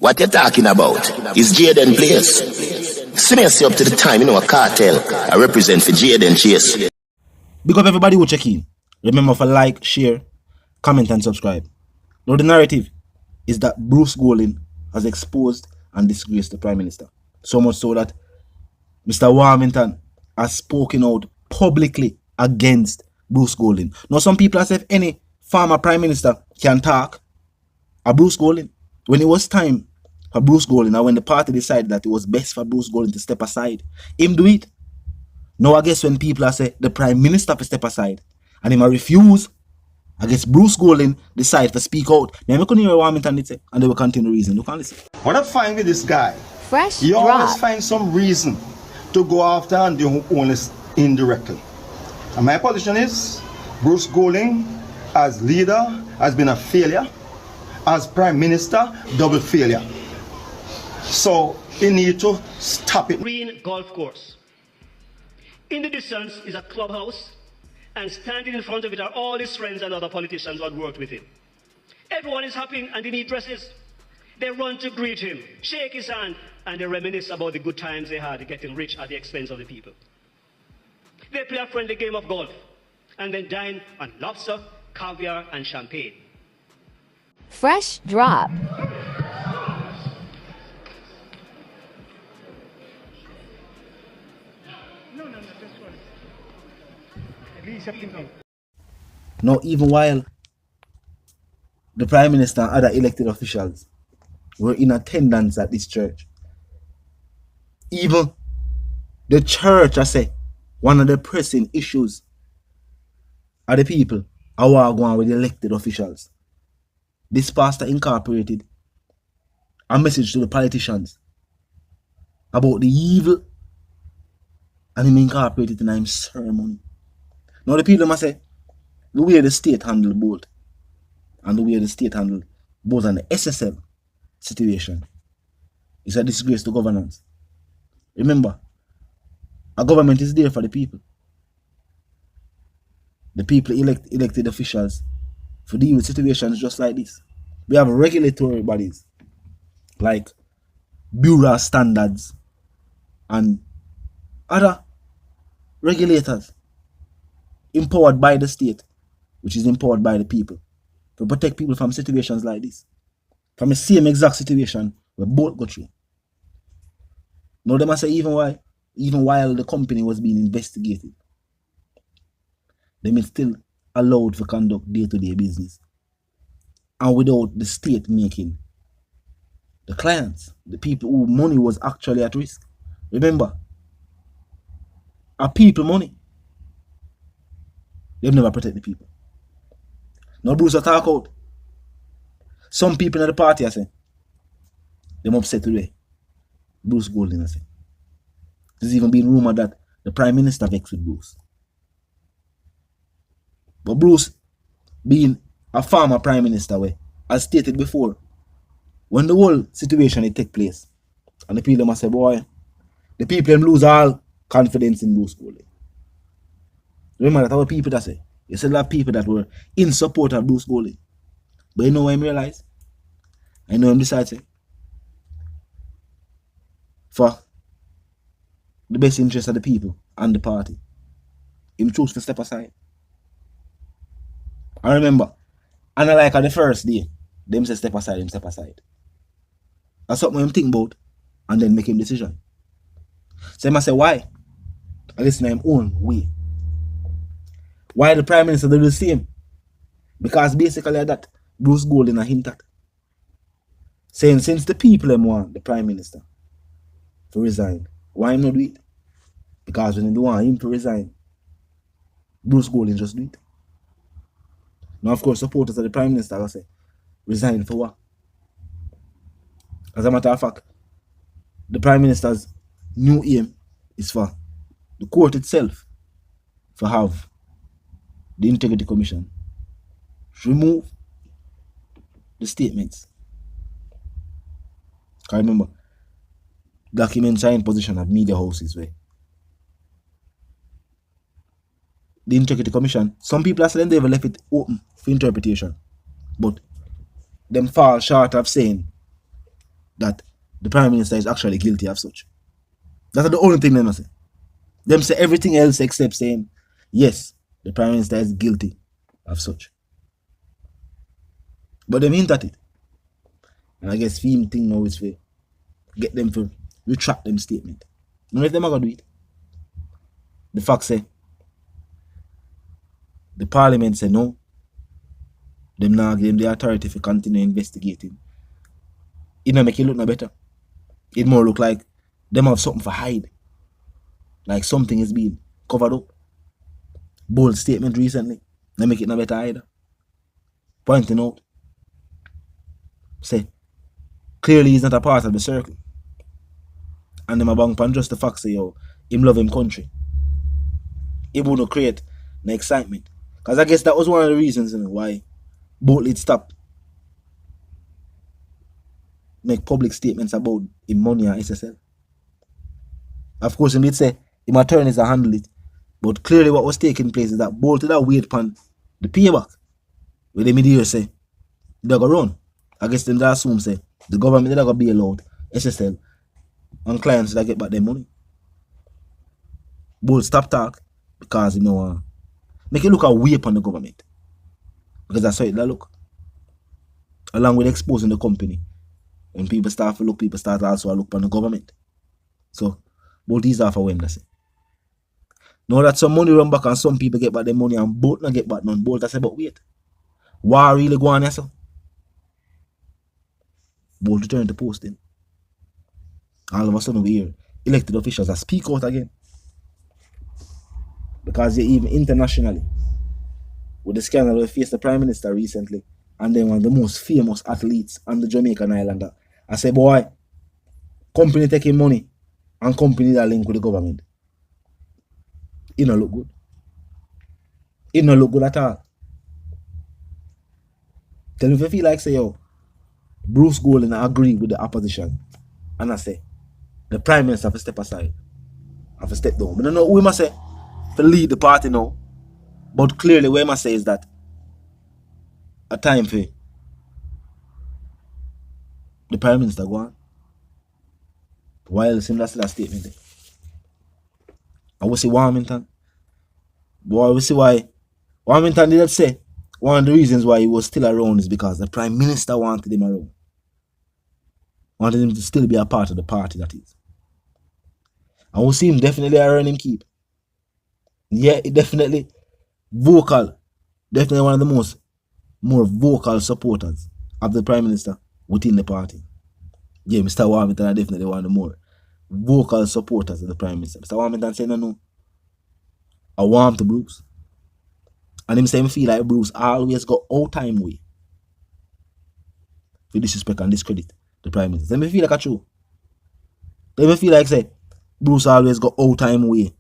What you talking about? Is Jaden place? See me up to the time, a cartel. I represent for Jaden Chase. Big up everybody who check in. Remember to like, share, comment and subscribe. Now the narrative is that Bruce Golding has exposed and disgraced the Prime Minister. So much so that Mr. Warmington has spoken out publicly against Bruce Golding. Now some people have said if any former Prime Minister can talk, a Bruce Golding. When it was time for Bruce Golding, and when the party decided that it was best for Bruce Golding to step aside, him do it. Now I guess when people are say the Prime Minister to step aside and him refuse, I guess Bruce Golding decide to speak out. Then we couldn't hear what Warmington did say, and they will continue reason. You can listen. What I find with this guy, Fresh you drop. always find some reason to go after and do Holness indirectly. And my position is, Bruce Golding as leader has been a failure. As Prime Minister, double failure. So he need to stop it. Green golf course. In the distance is a clubhouse, and standing in front of it are all his friends and other politicians who had worked with him. Everyone is happy and they need dresses. They run to greet him, shake his hand, and they reminisce about the good times they had getting rich at the expense of the people. They play a friendly game of golf and then dine on lobster, caviar, and champagne. Fresh drop. Now, even while the Prime Minister and other elected officials were in attendance at this church, even the church, I say, one of the pressing issues of the people are what are going with the elected officials. This pastor incorporated a message to the politicians about the evil, and he incorporated it in his ceremony. Now the people must say, the way the state handled both, and the way the state handled both on the SSL situation, is a disgrace to governance. Remember, a government is there for the people. The people elected officials to deal with situations just like this. We have regulatory bodies like Bureau of Standards and other regulators empowered by the state, which is empowered by the people, to protect people from situations like this, from the same exact situation we both go through. Now they must say even while the company was being investigated, they may still allowed to conduct day-to-day business, and without the state making the clients, the people whose money was actually at risk. Remember, our people money, they've never protect the people. Now Bruce will talk out. Some people in the party I say, they're upset today. Bruce Golding I say. There's even been rumored that the Prime Minister vexed with Bruce. But Bruce, being a former Prime Minister, as stated before, when the whole situation it take place, and the people must say, boy, the people them lose all confidence in Bruce Golding. Remember that our people that say, you still have people that were in support of Bruce Golding. But you know what I realize? I know him decide say, for the best interest of the people and the party, him choose to step aside. I remember, and like on the first day, them say step aside, him step aside. That's something I'm thinking about, and then make him decision. So I must say why? I listen to him own way. Why the Prime Minister do the same? Because basically that Bruce Golding a hint at. Saying since the people them want the Prime Minister to resign, why him not do it? Because when they want him to resign, Bruce Golding just do it. Now of course supporters of the Prime Minister will say, resign for what? As a matter of fact, the Prime Minister's new aim is for the court itself to have the Integrity Commission to remove the statements. Because remember, documents are in possession of media houses where the Integrity Commission, some people are saying they have left it open for interpretation, but them fall short of saying that the Prime Minister is actually guilty of such. That's the only thing they must say. Them say everything else except saying, yes, the Prime Minister is guilty of such. But they hint at it. And I guess film thing now is for get them to retract them statement. You know if them are going to do it. The fact say, the Parliament say no, them now give them the authority to continue investigating. It don't make it look no better. It more look like them have something for hide. Like something is being covered up. Bold statement recently. They make it no better either. Pointing out. Say, clearly he's not a part of the circle. And them a bang pan just the fact say, yo, him love him country. It wouldn't create an excitement. Because I guess that was one of the reasons why Boatley stopped make public statements about him money and SSL. Of course, he did say him attorneys to handle it. But clearly what was taking place is that Bolt did wait upon the payback. Where the media say they're going to run. I guess them they assume say the government they're going to bail out SSL and clients that get back their money. Bolt stop talk because you know make it look a way upon the government. Because that's how it look. Along with exposing the company. When people start to look, people start also to look upon the government. So both these are for when they say. Now that some money run back and some people get back their money and both not get back none, both I say, but wait. War really go on here, so? Both return to posting. All of a sudden we hear elected officials that speak out again. Because even internationally, with the scandal we faced the Prime Minister recently, and then one of the most famous athletes on the Jamaican island, I say, boy, company taking money and company that link with the government. It don't look good. It don't look good at all. Tell me if you feel like say, yo, Bruce Golding agree with the opposition. And I say, the Prime Minister have to step aside. Have to step down. But I don't know who we must say to lead the party now. But clearly what I must say is that a time for the Prime Minister go on. While him that's that statement there. And we see Warmington. Boy, we see why Warmington did say one of the reasons why he was still around is because the Prime Minister wanted him around. Wanted him to still be a part of the party, that is. And we see him definitely around him keep. Yeah, it definitely vocal. Definitely one of the more vocal supporters of the Prime Minister within the party. Yeah, Mr. Warmington is definitely one of the more vocal supporters of the Prime Minister. Mr. Warmington said, no, I warm to Bruce. And him say me feel like Bruce always got all time way for disrespect and discredit the Prime Minister. Let me feel like a true. Let me feel like say Bruce always got all time way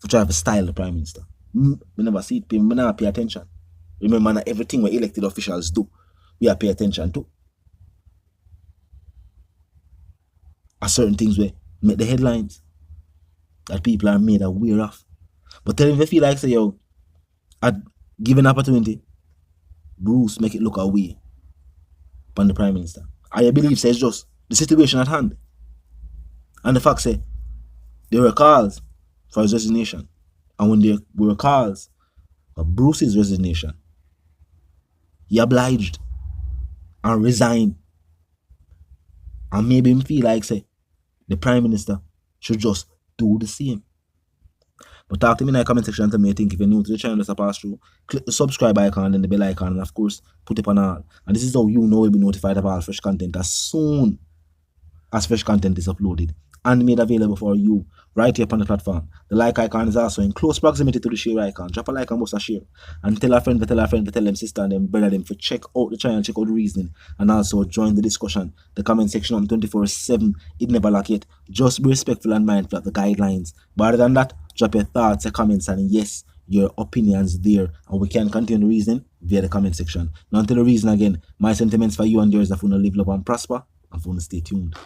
to try to style the Prime Minister. We never see it, we never pay attention. Remember, not everything what elected officials do, we have pay attention to. Are certain things where make the headlines that people are made aware of. But tell him if you feel like say, yo, at given opportunity, Bruce make it look away upon the Prime Minister. I believe says just the situation at hand. And the fact say there were calls for his resignation. And when there were calls for Bruce's resignation, he obliged and resigned. And maybe him feel like say the Prime Minister should just do the same. But talk to me in the comment section and tell me what you think. If you're new to the channel, just pass through. Click the subscribe icon and the bell icon, and of course, put it on all. And this is how you know you'll be notified of all fresh content as soon as fresh content is uploaded and made available for you right here upon the platform. The like icon is also in close proximity to the share icon. Drop a like and bust a share. And tell a friend to tell a friend to tell them sister and them brother them to check out the channel, check out the reasoning, and also join the discussion. The comment section on 24/7. It never lack it. Just be respectful and mindful of the guidelines. But other than that, drop your thoughts, your comments, and yes, your opinions there. And we can continue the reasoning via the comment section. Now until the reason again, my sentiments for you and yours are for to live, love, and prosper, and for to stay tuned.